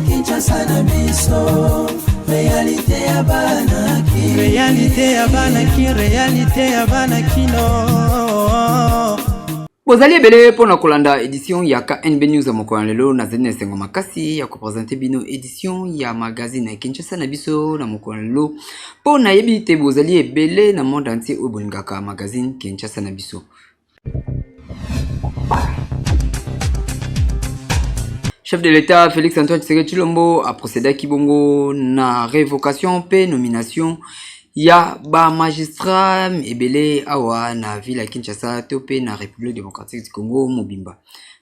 Kinshasa na biso, réalité ya banaki, réalité ya banaki, réalité ya banakino. Bozali ebele pona kolanda édition ya KNB News mokolo lelo na zene sengo makasi ya ko présenter bino édition ya magazine ya Kinshasa na biso na mokolo lelo pona yebi te bozali ebele na monde entier o bolingaka magazine Kinshasa na biso. Chef de l'État Félix Antoine Tshisekedi Tshilombo a procédé à Kibongo na révocation pe nomination ya ba magistrat ebele awa na ville ya Kinshasa tope na République démocratique du Congo mobimba.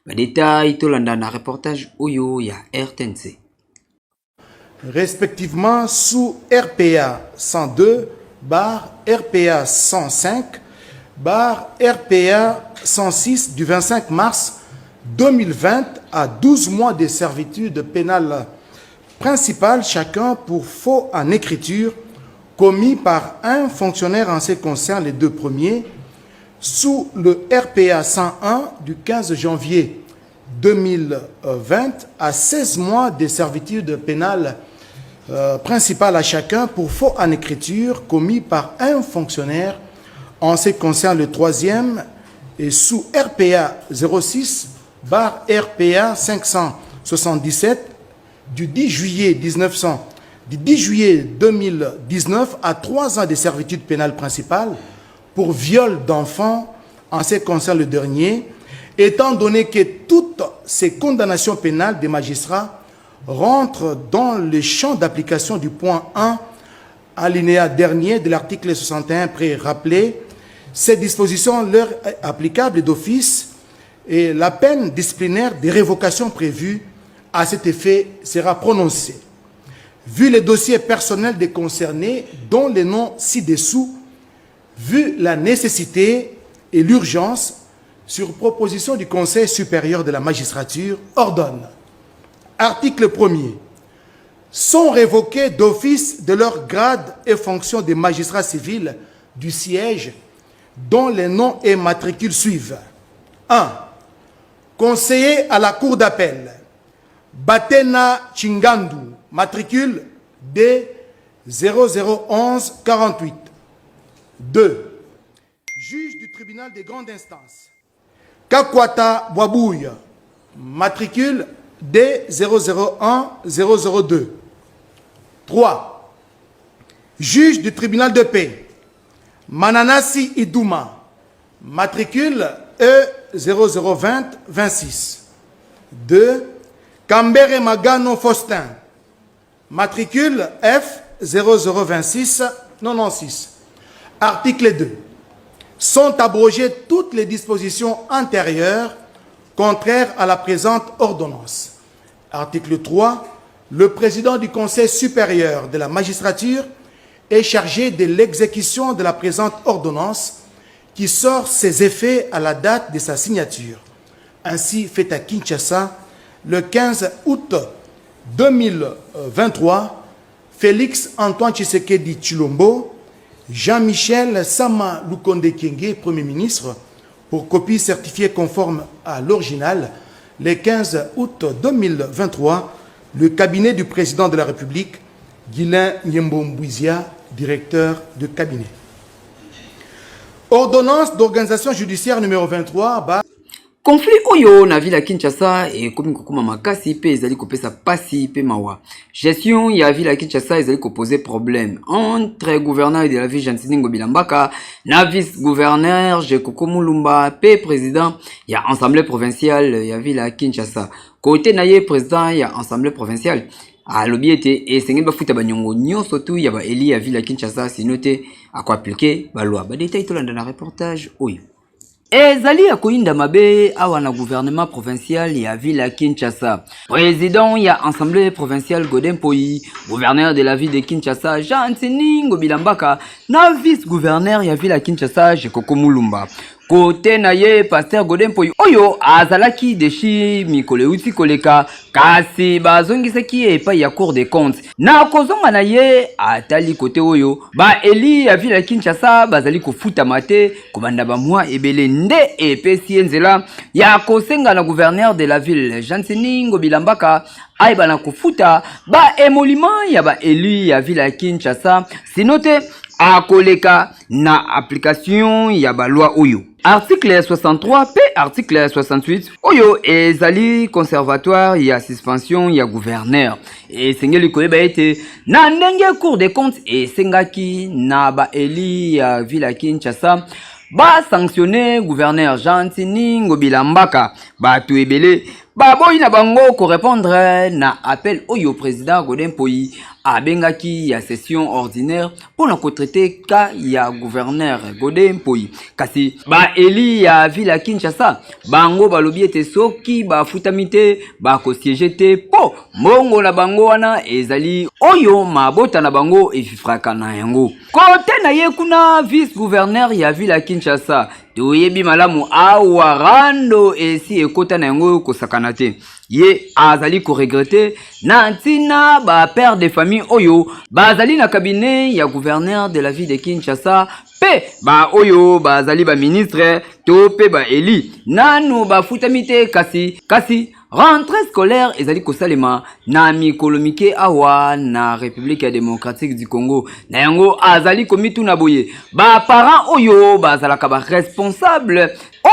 Ba détail tolanda na reportage oyo ya RTNC. Respectivement sous RPA 102 bar RPA 105 bar RPA 106 du 25 mars 2020 à 12 mois de servitude pénale principale chacun pour faux en écriture commis par un fonctionnaire en ce qui concerne les deux premiers sous le RPA 101 du 15 janvier 2020 à 16 mois de servitude pénale principale à chacun pour faux en écriture commis par un fonctionnaire en ce qui concerne le troisième et sous RPA 06 bar RPA 577 du 10 juillet 2019 à 3 ans de servitude pénale principale pour viol d'enfants en ce qui concerne le dernier, étant donné que toutes ces condamnations pénales des magistrats rentrent dans le champ d'application du point 1 alinéa dernier de l'article 61 pré-rappelé. Ces dispositions leur applicables d'office et la peine disciplinaire de révocation prévue à cet effet sera prononcée. Vu les dossiers personnels des concernés, dont les noms ci-dessous, vu la nécessité et l'urgence, sur proposition du Conseil supérieur de la magistrature, ordonne. Article 1er. Sont révoqués d'office de leur grade et fonction des magistrats civils du siège, dont les noms et matricules suivent. 1. Conseiller à la cour d'appel, Batena Chingandu, matricule D 0011 48. 2. Juge du tribunal des grandes instances, Kakwata Boabouille, matricule D 001 002. 3. Juge du tribunal de paix, Mananasi Idouma, matricule E 0020 26. 2. Kambere Magano Faustin, matricule F 0026 96. Article 2. Sont abrogées toutes les dispositions antérieures contraires à la présente ordonnance. Article 3. Le président du Conseil supérieur de la magistrature est chargé de l'exécution de la présente ordonnance qui sort ses effets à la date de sa signature. Ainsi fait à Kinshasa, le 15 août 2023, Félix Antoine Tshisekedi Tshilombo, Jean-Michel Sama Lukonde Kyenge, Premier ministre, pour copie certifiée conforme à l'original, le 15 août 2023, le cabinet du président de la République, Guilain Nyembo-Mbouizia, directeur de cabinet. Ordonnance d'organisation judiciaire numéro 23. Conflit oyo na ville ya Kinshasa et komi kokuma makasi pe ezali kopesa pasi pe mawa. Gestion ya ville ya Kinshasa ezali poser problème entre gouverneur de la ville Jansiningo Bilambaka na vice-gouverneur Jekoko Mulumba pe président ya assemblée provinciale ya ville ya Kinshasa. Côté na ye président ya assemblée provinciale a l'obiete et sengi bafuta banyongo nyonso tu ya ba eli ya ville ya Kinshasa sinote akwa appliquer ba loi. Ba détail tolanda na reportage oyo. Ezali ya koinda mabe awa na gouvernement provincial ya ville ya Kinshasa. Président ya assemblée provinciale Godin Poyi, gouverneur de la ville de Kinshasa Jansiningo Bilambaka, na vice-gouverneur ya ville ya Kinshasa Jekoko Mulumba. Côté na ye Pasteur Godin Mpoyi oyo azalaki deshi mikolo uti koleka kasi bazongisaki epai ya Cour des comptes. Na kozonga na ye atali côté oyo ba Eli ya ville ya Kinshasa bazali kofuta mate kobanda ba mwa ebele nde epesi enzela ya kosenga na gouverneur de la ville Jantsini Ngobilambaka aiba na kofuta ba émolument ya ba Eli ya ville ya Kinshasa sinote akoleka na application ya ba loi oyo. Article 63 p article 68 oyo ezali conservatoire ya suspension ya gouverneur et sengeli koyeba ete na ndenge Cour des comptes et sengaki na ba Eli ya ville ya Kinshasa ba sanctionner gouverneur Jantsini Ngobilambaka batu ebele baboyi na bango ko répondre na appel oyo président Godin Mpoyi abengaki ya session ordinaire pour na traiter ka ya gouverneur Godin Mpoyi kasi ba Eli ya ville ya Kinshasa bango balobi ete soki bafutamite bakosiege te po mbongo na bango wana ezali oyo mabota na bango efifraka na yango. Kote na ye kuna vice gouverneur ya ville ya Kinshasa toyebi malamu awa rando esi ekota na yango kosakana te ye azali ko regretter na ntina ba père de famille oyo bazali na cabinet ya gouverneur de la ville de Kinshasa pe ba oyo bazali ba ministre to pe ba Eli nanu bafutamite kasi rentrée scolaire ezali kosalema na mikolo mike awa na République démocratique du Congo na yango azali komitu na boye ba parents oyo bazalaka ba responsable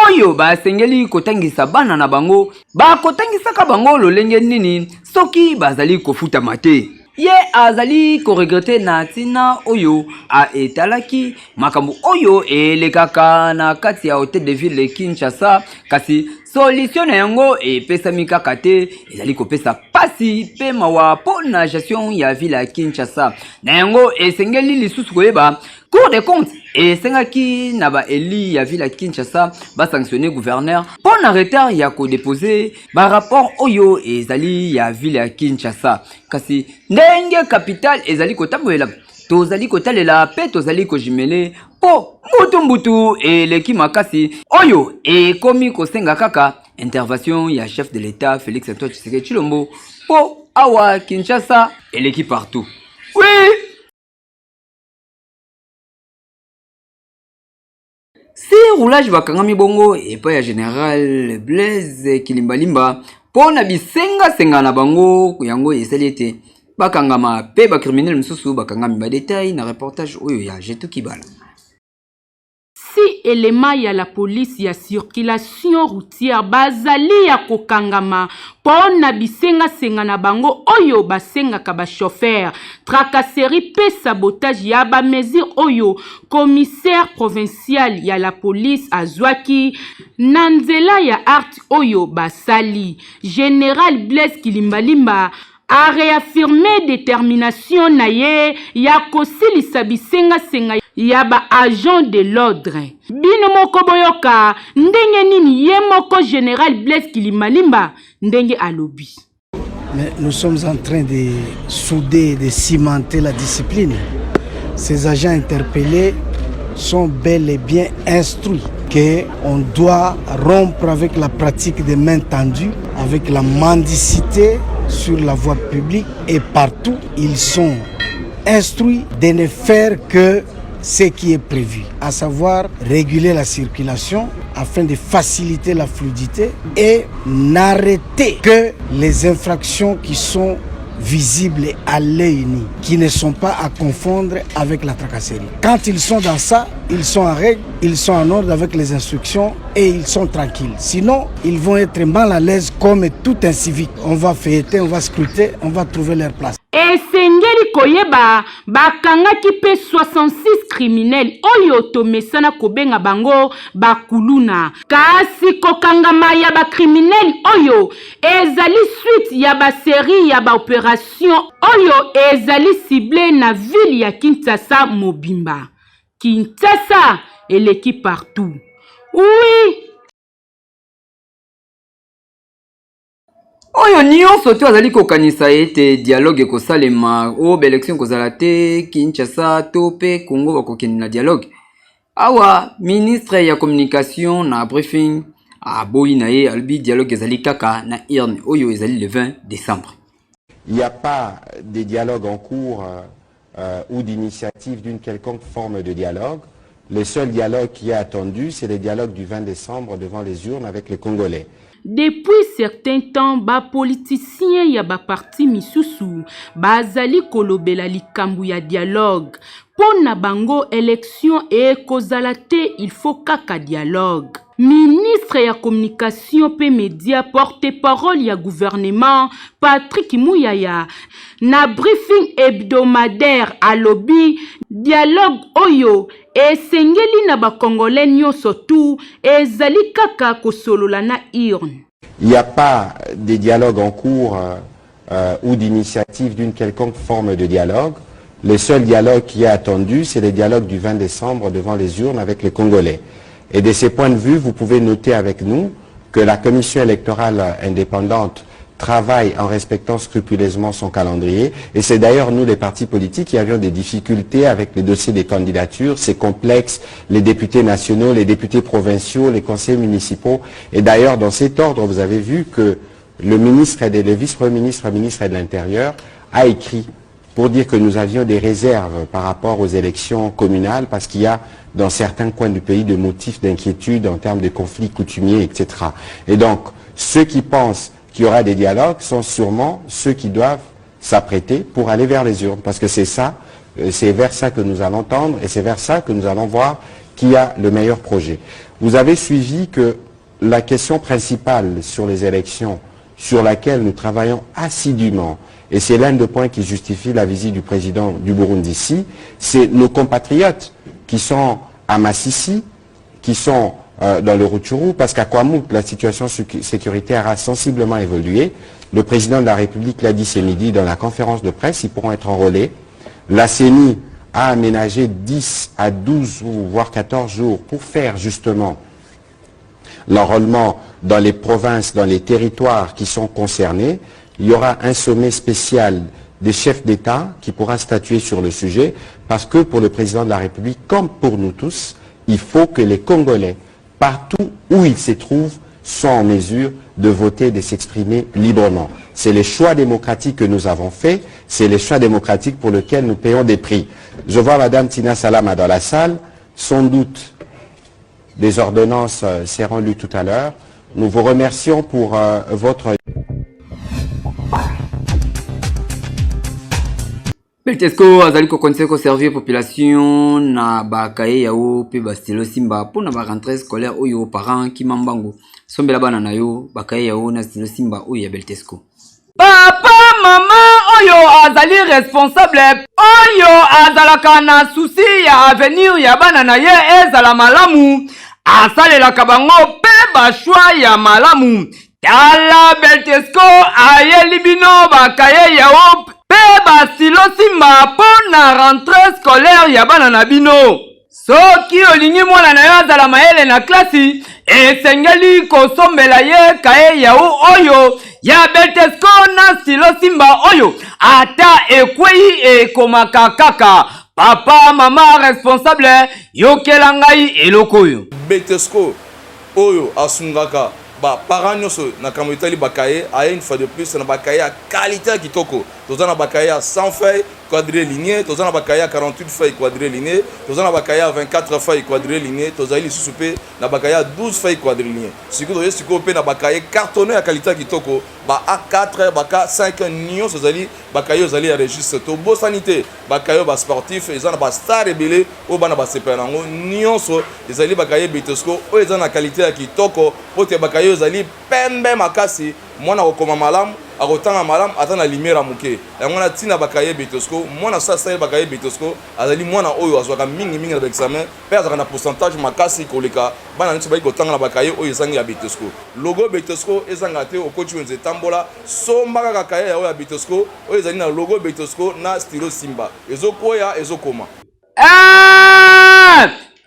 oyo basengeli kotangisa bana na bango bakotangisaka bango lolenge nini soki bazali kofuta mate. Ye azali ko regretter na tina oyo a etalaki makambo oyo elekaka na kati ya hôtel de ville de Kinshasa kasi solution na yango epesa mikaka te ezali kopesa pasi pe mawa po na gestion ya ville ya Kinshasa na yango esengeli lisusu koyeba Cour des comptes esengaki na ba Eli ya ville ya Kinshasa ba sanctionner gouverneur po na retard ya ko déposer ba rapport oyo ezali ya ville ya Kinshasa kasi ndenge capital ezali kotambolela tozali kotalela pe tozali kojimele po mbutu eleki makasi oyo ekomi kosenga kaka intervention ya chef de l'État Félix Antoine Tshisekedi Tshilombo po awa Kinshasa eleki partout. Oui. Si roulage bakangami bongo epa ya général Blaise Kilimbalimba pona bisenga senga na bango yango esali ete bakangama pe ba criminel msusu bakangami ba détail na reportage oyo ya Jetu Kibala. Si élément ya la police ya circulation routière bazali ya kokangama pona bisenga senga na bango oyo basenga ka ba chauffeur tracasserie pe sabotage ya ba mesure oyo commissaire provincial ya la police azwaki nanzela ya art oyo basali général Blaise Kilimbalimba a réaffirmé détermination na ye ya kosilisa bisenga senga ya ba agent de l'ordre. Bino moko boyoka ndenge nini ye moko général Blaise Kilimbalimba ndenge alobi. Mais nous sommes en train de souder, de cimenter la discipline. Ces agents interpellés sont bel et bien instruits qu'on doit rompre avec la pratique des mains tendues, avec la mendicité sur la voie publique et partout. Ils sont instruits de ne faire que ce qui est prévu, à savoir réguler la circulation afin de faciliter la fluidité et n'arrêter que les infractions qui sont visibles à l'œil nu, qui ne sont pas à confondre avec la tracasserie. Quand ils sont dans ça, ils sont en règle, ils sont en ordre avec les instructions et ils sont tranquilles. Sinon, ils vont être mal à l'aise comme tout un civique. On va fêter, on va scruter, on va trouver leur place. Esengeli koyeba bakangaki pe 66 criminels oyo tomesana kobenga bango bakuluna kasi kokangama ya ba criminels oyo ezali suite ya ba série ya ba opération oyo ezali ciblé na ville ya Kinshasa mobimba. Kinshasa eleki partout. Oui. Oyo nyonso to azali kokanisa ete dialogue ekosalema o ba élection kozala te Kinshasa to pe Congo bakokende na dialogue Awa ministre ya communication na briefing a boyi na ye albi dialogue ezali kaka na IRN oyo ezali le 20 décembre. Il n'y a pas de dialogue en cours ou d'initiative d'une quelconque forme de dialogue. Le seul dialogue qui est attendu, c'est le dialogue du 20 décembre devant les urnes avec les Congolais. Depuis certain temps, ba politicien ya ba parti misusu bazali kolobela likambu ya dialogue. Pona bango élection et kozala te, il faut kaka dialogue. Ministre ya communication pe média porte-parole ya gouvernement Patrick Muyaya na briefing hebdomadaire à lobby dialogue oyo esengeli na ba congolais nyonso tu ezali kaka kosolola na IRN. Il n'y a pas de dialogue en cours ou d'initiative d'une quelconque forme de dialogue. Le seul dialogue qui est attendu, c'est le dialogue du 20 décembre devant les urnes avec les Congolais. Et de ce point de vue, vous pouvez noter avec nous que la commission électorale indépendante travaille en respectant scrupuleusement son calendrier. Et c'est d'ailleurs nous, les partis politiques, qui avions des difficultés avec les dossiers des candidatures. C'est complexe, les députés nationaux, les députés provinciaux, les conseillers municipaux. Et d'ailleurs, dans cet ordre, vous avez vu que le ministre et le vice-premier ministre, ministre de l'Intérieur, a écrit pour dire que nous avions des réserves par rapport aux élections communales parce qu'il y a dans certains coins du pays des motifs d'inquiétude en termes de conflits coutumiers, etc. Et donc, ceux qui pensent qu'il y aura des dialogues sont sûrement ceux qui doivent s'apprêter pour aller vers les urnes. Parce que c'est ça, c'est vers ça que nous allons tendre et c'est vers ça que nous allons voir qui a le meilleur projet. Vous avez suivi que la question principale sur les élections, sur laquelle nous travaillons assidûment, et c'est l'un des points qui justifie la visite du président du Burundi ici, c'est nos compatriotes qui sont à Massissi, qui sont dans le Rutshuru, parce qu'à Kwamouk, la situation sécuritaire a sensiblement évolué. Le président de la République l'a dit ce midi dans la conférence de presse, ils pourront être enrôlés. La CENI a aménagé 10 à 12 ou voire 14 jours pour faire justement l'enrôlement dans les provinces, dans les territoires qui sont concernés. Il y aura un sommet spécial des chefs d'État qui pourra statuer sur le sujet, parce que pour le président de la République, comme pour nous tous, il faut que les Congolais, partout où ils se trouvent, soient en mesure de voter et de s'exprimer librement. C'est les choix démocratiques que nous avons faits, c'est les choix démocratiques pour lesquels nous payons des prix. Je vois Madame Tina Salama dans la salle, sans doute des ordonnances seront lues tout à l'heure. Nous vous remercions pour votre... Beltesco azali ko conseil ko servir population na bakaye yao pe bastilo simba pour na ba rentrée scolaire oyo parents ki mambango sombela bana na yo bakaye yao na stilo simba oyo ya Beltesco. Papa mama oyo azali responsable oyo azalaka na souci ya avenir ya bana na ye ezala malamu asalelaka bango pe ba choix ya malamu tala Beltesco ayeli bino bakaye yao pe basilo simba po na rentrée scolaire ya bana na bino. Soki olingi mwana na yo azala mayele na klasi esengeli kosombela ye kaye yao oyo ya Beltesco na silo simba oyo ata ekwei ekomaka kaka. Papa mama responsable yokela ngai eloko oyo Beltesco oyo asungaka ba parents nyonso na kamotali bakaye aye une fois de plus na bakaye à qualité kitoko tozana bakaye à 100 feuilles quadrillé ligné tozana bakaye à 48 feuilles quadrillé ligné tozana bakaye à 24 feuilles quadrillé ligné tozali lisusu pe na bakaye à 12 feuilles quadrillé ligné sikoyo toye sikoyo pe na bakaye cartonné à qualité kitoko ba A4 baka 5 nyonso zali bakaye ozali ya registre to bo sanité bakaye ba sportif ezana ba star ebele o bana ba sepelango nyonso ezali bakaye Beltesco o ezana qualité ya kitoko pote bakaye ozali pembe makasi mwana okoma malamu akotanga malamu atana lumière muke yango na tina bakaye Beltesco mwana sasa bakaye Beltesco azali mwana oyo azwaka mingi na examen pe azaka na pourcentage makasi koleka bana nti bayi kotanga na bakaye oyo ezangi ya Beltesco logo Beltesco ezanga te okoti wenze tambola somba kaka kaye ya Beltesco oyo ezali na logo Beltesco na stylo simba ezokoya ezokoma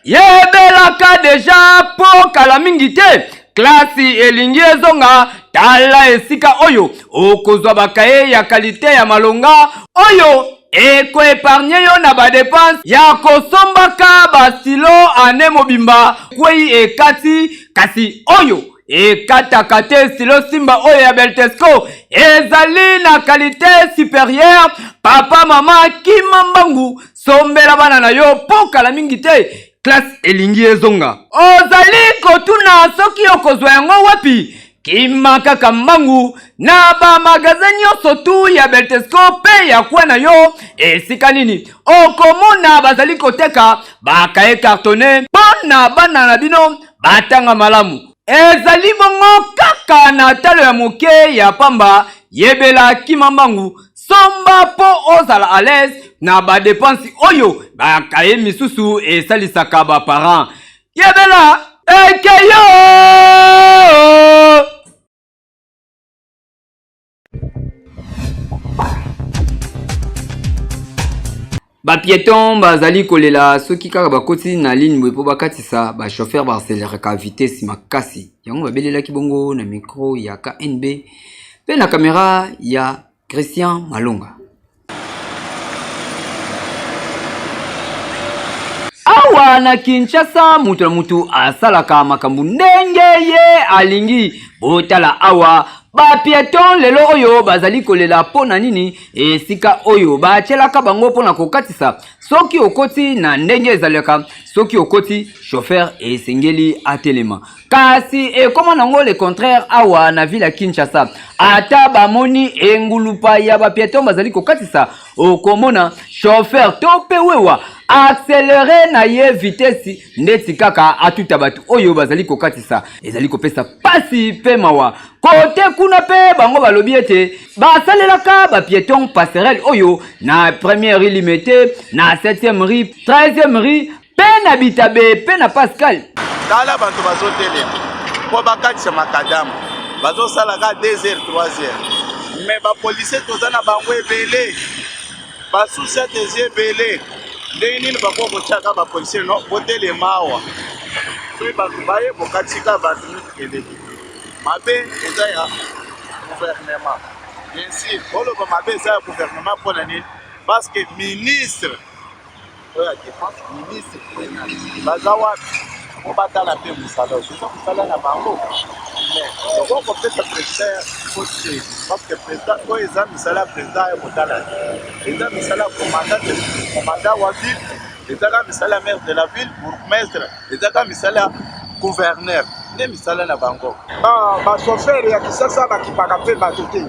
yebelaka deja po kala mingi te klasi elingi ezonga tala esika oyo okozwa bakaye ya kalite ya malonga oyo eko épargne yo na ba dépense ya kosombaka basilo ane mobimba kwei ekati kasi oyo ekataka te stilo simba oyo ya Beltesco ezali na qualité supérieure. Papa mama kimambangu sombela bana na yo pokala mingi te classe elingi ezonga ozali kotuna soki okozwa yango wapi kimaka kambangu na ba magasin nyonso tu ya Beltesco pe ya kwa na yo esika nini okomona bazali koteka bakaye cartonné pona bana na bino batanga malamu ezali bongo kaka na talo ya moke ya pamba yebela kimambangu somba po ozala à l'aise na ba dépense oyo bakaye misusu esalisaka ba parents yebela ekeyo ba piéton bazali kolela soki kaka bakoti na ligne boye po bakatisa ba chauffeur baacceleraka vitesse makasi yango babelelaki bongo na micro ya KNB pe na caméra ya Christian Malonga. Awa na Kinshasa mutu na mutu asalaka makambu ndenge ye alingi botala awa ba piéton lelo oyo bazali kolela pona nini esika oyo bachelaka bango pona kokatisa soki okoti na ndenge ezalaka soki okoti chauffeur esengeli atelema kasi ekoma nango le contraire awa na ville ya Kinshasa ata bamoni engulupa ya ba piéton bazali kokatisa okomona chauffeur to pe wewa accélérer na ye vitesse ndeti kaka atuta batu oyo bazali kokatisa ezali kopesa pasi pe mawa kote kuna pe bango balobi ete basalelaka ba piéton passerelle oyo na première rue limitée na 7e rue 13e rue pe na Bitabe pe na Pascal tala bantu bazotelema po bakatisa makadamu bazosalaka 2h 3h mais bapolisier toza na bango ebele basusiate ezi ebele ndenge nini bakokotyaka bapolisier no botelema awa soki bato baye bokatika bato mitukeleki mabe eza ya gouvernement bien sûr oloba mabe eza ya gouvernement mpona nini parce que ministre oyo ya défense ministre baza wapi po batala mpe mosala oza mosala na bango mais okokopesa président kote parce que président oyo eza misala ya président ya kotala eza misala ya commandant wa ville ezaka misala ya maire de la ville bourgmestre ezaka misala ya gouverneur nde misala na bango bachauffeur ya kisasa bakipaka mpe bato te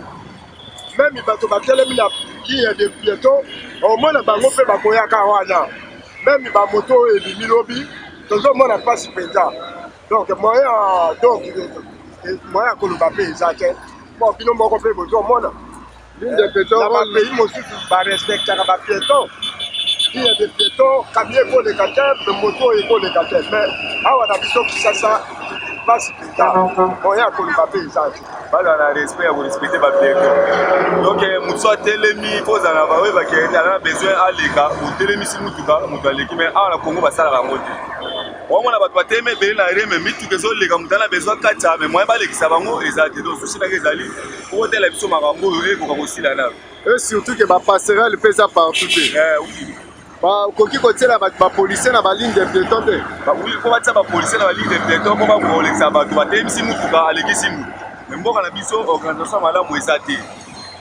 meme bato batelemi na ligne de piéton omona bango mpe bakoyaka wana meme bamoto oyo ebimi lobi tozomona mpasi mpenza donc moyen ya koloba mpe eza te bon bino moko mpe bozomona ligne de piéton na bapays mosusu barespectaka bapiéton ligne de piéton kamie ekoleka te moto oyo ekoleka te mais awa na biso kisasa mpasi mpenza moyen ya koloba mpe eza te bazala na respect ya korespecte bapiéton donc motu atelemi kozala na baoyo bakende ala na besoin aleka otelemisi mutuka moto aleki mais awa na Congo basalaka yango te omona bato batelemi ebele na reme mituka ezoleka moto ala na besoin kata mais moyen balekisa bango eza te donc susi naka ezali okotela biso makambo oyo ekoka kosila nano et surtout ke bapasserelle mpe eza partout te bakoki kotiela bapolisier na baligne de piéton te po batia bapolisier na baligne de piéton po bakolekisa bato batelemisi mutuka alekisi mutu me mboka na biso organisation malamu eza te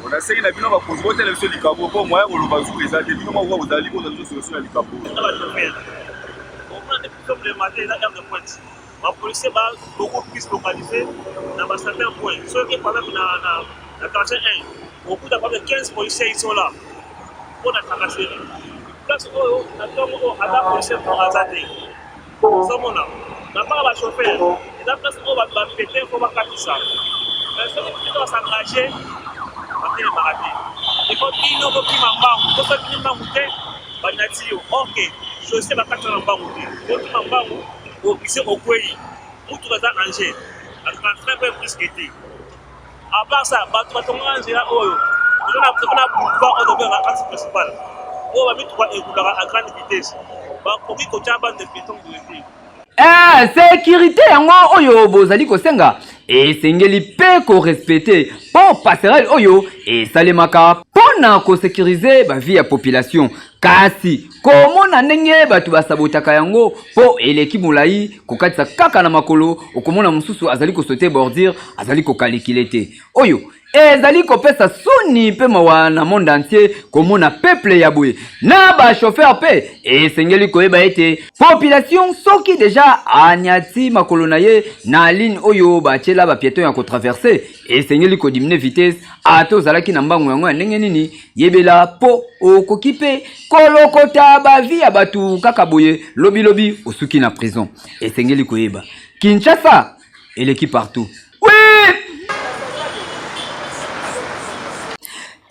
onaseki na bino bakonzi botela biso likambo mpo moya koloba zuru eza te bino moko ozali kozala biso solution ya likambo bapolisier ba beaucoup plus localisé dans un certain point ceux qui par exemple na quartier 1 beaucoup d'abord 15 policiers ils sont là pour la tracasserie place oyo na ntongo oyo ata policier aza te ozomona na mpaka bachauffeur eza place oyo bato bapete mpo bakatisa soki pete basengage batelemaka te ifo bino bokima mbangu po soki bini mbangu te banati yo ok chaussier bakatisa na mbangu te bokima mbangu obise okwei mutuka eza danger atransfert mpe briske te à part ça bato batongaka nzela oyo tozona boulevard oyo tobengaka axe principal oyo bamituka ekulaka à grande vitesse bakoki kotya bande de piéton de te sécurité yango oyo bozali kosenga esengeli pe ko respecter po passerelle oyo esalemaka pona ko sécuriser ba vie ya population. Kasi komona ndenge batu basabotaka yango po eleki mulai kokatisa kaka na makolo okomona mususu azali ko sauter bordure azali ko calculer te oyo ezali kopesa soni pe mawa na monde entier komona peuple ya boye na ba chauffeur pe esengeli koyeba ete population soki deja anyati makolo na ye na ligne oyo bachela ba piéton ya ko traverser esengeli ko diminuer vitesse ato zalaki na mbango yango ya ndenge nini yebela po okoki pe kolokota ba vie ya batu kaka boye lobi lobi osuki na prison esengeli koyeba Kinshasa eleki partout.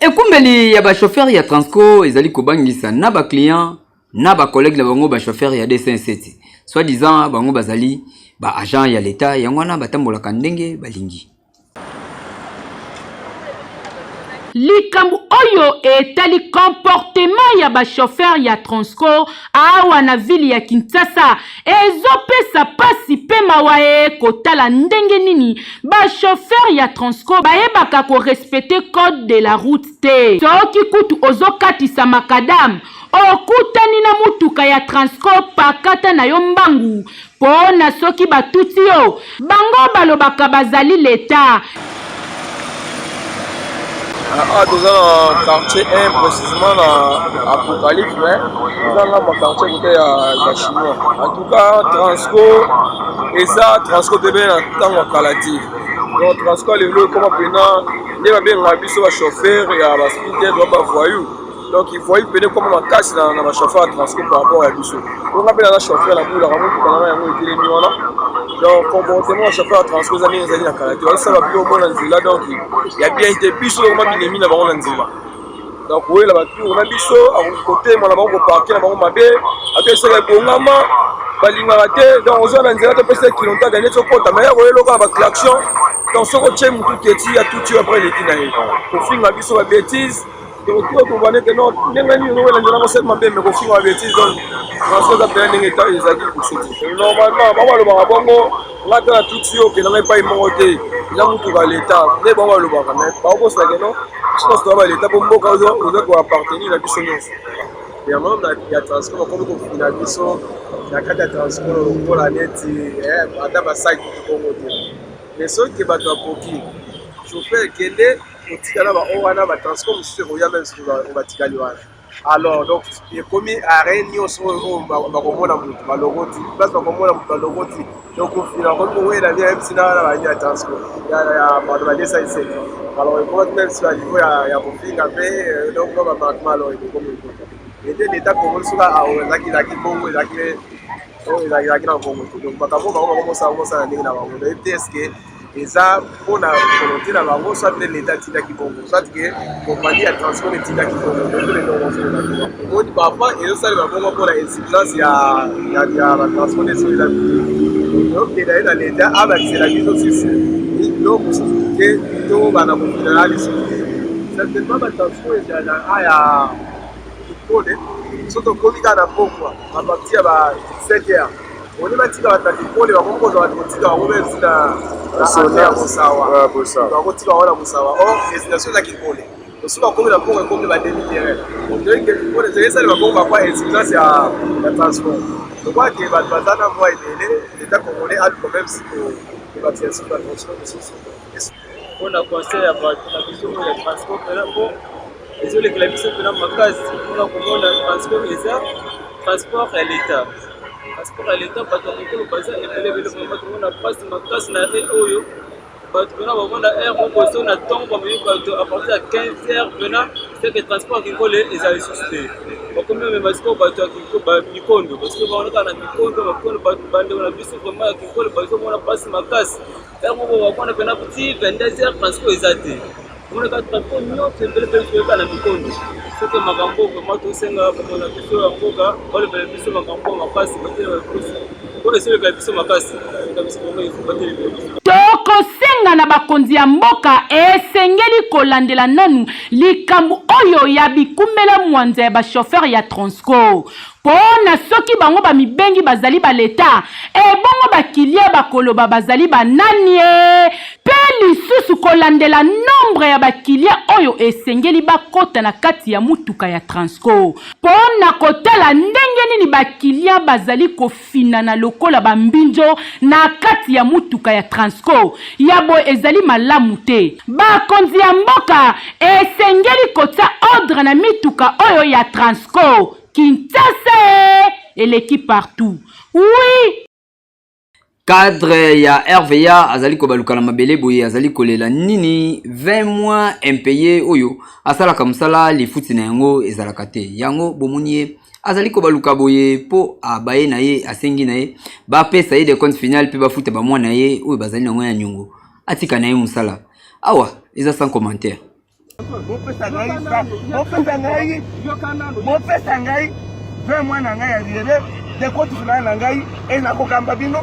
Ekumbeli ya ba chauffeur ya Transco ezali kobangisa na ba client na ba collègue la bango ba chauffeur ya D57 soit disant bango bazali ba agent ya l'état yango na batambola kandenge balingi. Likambu oyo etali comportement ya ba chauffeur ya Transco awa na ville ya Kinshasa ezopesa pasi pe mawae kotala ndenge nini ba chauffeur ya Transco bayebaka ko respecter code de la route te soki kutu ozokatisa makadam okutani na mutuka ya Transco pakata na yo mbangu pona soki batuti yo bango balobaka bazali l'état. Dans le quartier 1, précisément dans Apocalypse, dans le quartier côté de Chinois. En tout cas, Transco, et ça, Transco de bien dans le Kalati. Donc, Transco, les bleus, comme maintenant, il y a bien un chauffeur et un speeder, il doit voyou. Donc, il faut y comme ma casse dans le chauffeur Transco par rapport à Bissot. Donc, on appelle un chauffeur, la boule, la ramon, qui a été mis là. Donc, comportement chauffeur Transco, les amis, ils allaient dans Kalati. Ça va bien au monde en Zila, donc il y a bien été Bissot, on a mis là-bas en Zila. Donc, oui, là-bas, on a Bissot, à côté, on a un parquet, on a un mabé, après, c'est le bon moment, donc, on a un Zila, on a qui l'ont gagné sur compte, mais il y a un klaxon. Donc, ce que tu aimes, tout est dit, à tout tu après les dîners. Pour finir, Bissot, la bêtise. Donc, tu vois que non, mais bêtise, donc, normalement, on a tout qui n'a pas monté, il a monté à l'État, mais bon, le bar, mais par contre, c'est que non, je pense que l'État pour moi, on doit appartenir à la puissance. Et maintenant, il y a transport, comme on a dit, il y a 4 transports pour la net, à la salle pour monter. Mais ceux qui battent à Poki, chauffeur qui est alors donc il est commis à réunion sur donc il la vie MC dans la transport il y a pas de ça ici alors il faut même sur niveau il y a conflit avec donc on va pas alors il est l'état pour sur à la qui bon la qui il a qui dans bon donc pas comment ça n'est là est-ce que et ça, pour la volonté, la banque, soit l'État qui soit que compagnie à transport l'État qui donc, parfois, et ça, pour la insuffisance, il y a la transport des solidaires. Donc, il y a dans l'État, c'est la vision sur donc, tout va dans le final, certainement, la transport, il y a surtout comme il y a à partir de 7h. On est parti dans la pour les gens qui ont été dans la destination là qui volent. Donc si on comme la pour comme la délibérée. Donc pour les ça va pour pas insuffisance à la transport. Donc quoi que va dans voie l'État congolais a quand même si pour la transport on a conseillé à la vision de transport pour les autres la vision de la case on a comment le transport et ça transport à l'État. Transport à l'État, parce que le bazar est élevé, on a pas de classe na oyo. Parce que là, on a air, on pose on a temps pour à partir de 15h, maintenant, c'est que le transport qui colle les a suscité. Donc même parce que on va Mikondo, parce que on a Mikondo, on a vu vraiment qui colle parce qu'on a passé ma casse. Et on a maintenant petit 22h transport exacté. On a transport non, c'est le peu à Mikondo. C'est que ma gambo vraiment tout ça on a vu sur Angoga, on le fait sur ma gambo ma passe pour essayer de faire ma passe. Tokosenga na bakonzi ya mboka esengeli kolandela nanu likambu oyo ya bikumela mwanza ya ba chauffeur ya Transco pona soki bango ba mibengi bazali ba leta bongo ba kilia bakoloba bazali ba nani pe lisusu kolandela nombre ya bakilia oyo esengeli bakota na kati ya mutuka ya Transco pona kotala ndenge nini bakilia bazali kofina na lokola bambinjo na kati ya mutuka ya Transco yabo ezali malamu te bakonzi ya mboka esengeli kota ordre na mituka oyo ya Transco Kinshasa eleki partout oui. Cadre ya RVA azali kobaluka na mabele boye azali kolela nini 20 mois impayé oyo asala kamsala lifuti na yango ezalaka te yango bomunie azali kobaluka boye po abaye na ye asengi na ye ba pesa ye de compte final pe bafuta ba mwa na ye oyo bazali na ngo ya nyungu atika na ye musala awa eza sans commentaire Mon pesa ngai 20 mois na ngai arrivé de compte final na ngai et na kokamba bino.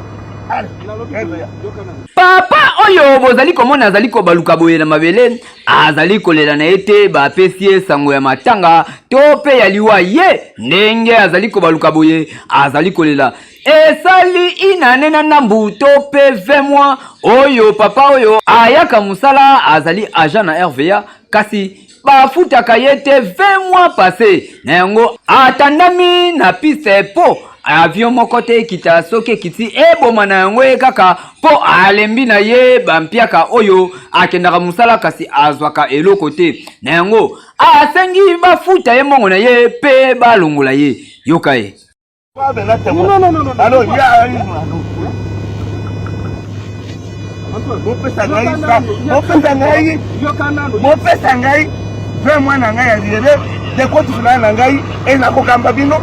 Papa oyo bozali komona azali kobaluka boye na mabele azali kolela na ete ba pesie sango ya matanga to pe ya liwa ye ndenge azali kobaluka boye azali kolela esali inane na nambu to pe 20 mois oyo papa oyo ayaka musala azali agent na RVA kasi bafutaka yete 20 mois passé na yango atandami na piste po avion moko te kita soke kiti eboma na yango kaka po alembi na ye bampiaka oyo akendaka musala kasi azwaka eloko te na yango asengi bafuta ye mongo na ye pe balongola ye yoka ye mopesa ngai 20 mois na ngai arrivé de compte final na ngai et na kokamba bino.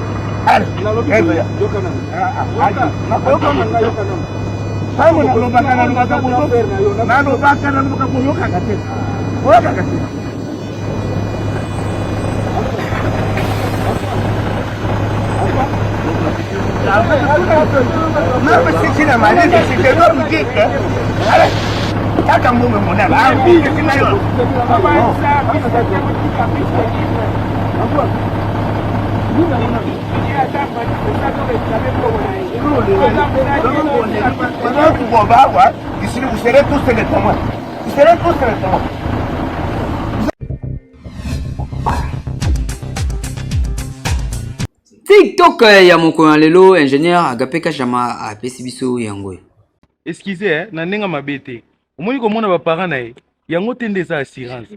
Vous serez tous les témoins. Vous serez tous les témoins. TikTok ya moko lelo ingénieur Agapeka Jama apesi biso yango. Excusez na ndenga mabete. Omoni ko mona ba parents na ye. Yango tende sa assurance.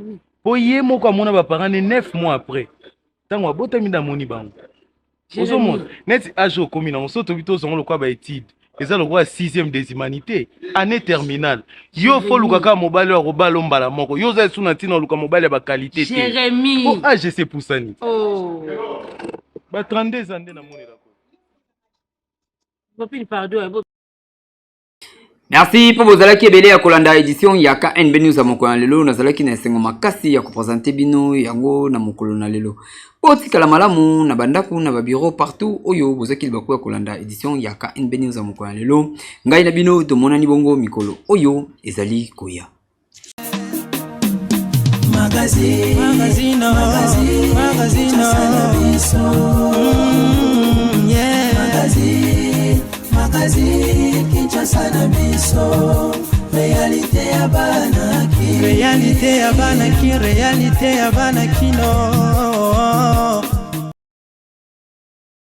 Po ye moko amona ba parents 9 mois après. Tango abotami da moni bango. Ozomona net ajo komi na mosoto bito zongo lokwa ba étude. Eza lokwa 6e des humanités, année terminale. Yo fo lukaka mobile wa robalo mbala moko. Yo za suna tina luka mobile ba qualité te. Jérémy. Oh AGC Poussani. Oh. Ba 32 ans na moni la ko. Bopil pardon. Merci pour vos alaki ebele ya kolanda édition ya KNB News ya mokolo na lelo nazalaki na esengo makasi ya kopresenter bino yango na mokolo na lelo. Otikala malamu na bandaku na babiro partout oyo bozaki bakuya kolanda édition ya KNB News ya mokolo na lelo. Ngai na bino tomonani bongo mikolo oyo ezali koya. Magazine Kinshasa na biso réalité ya bana ki réalité ya bana kino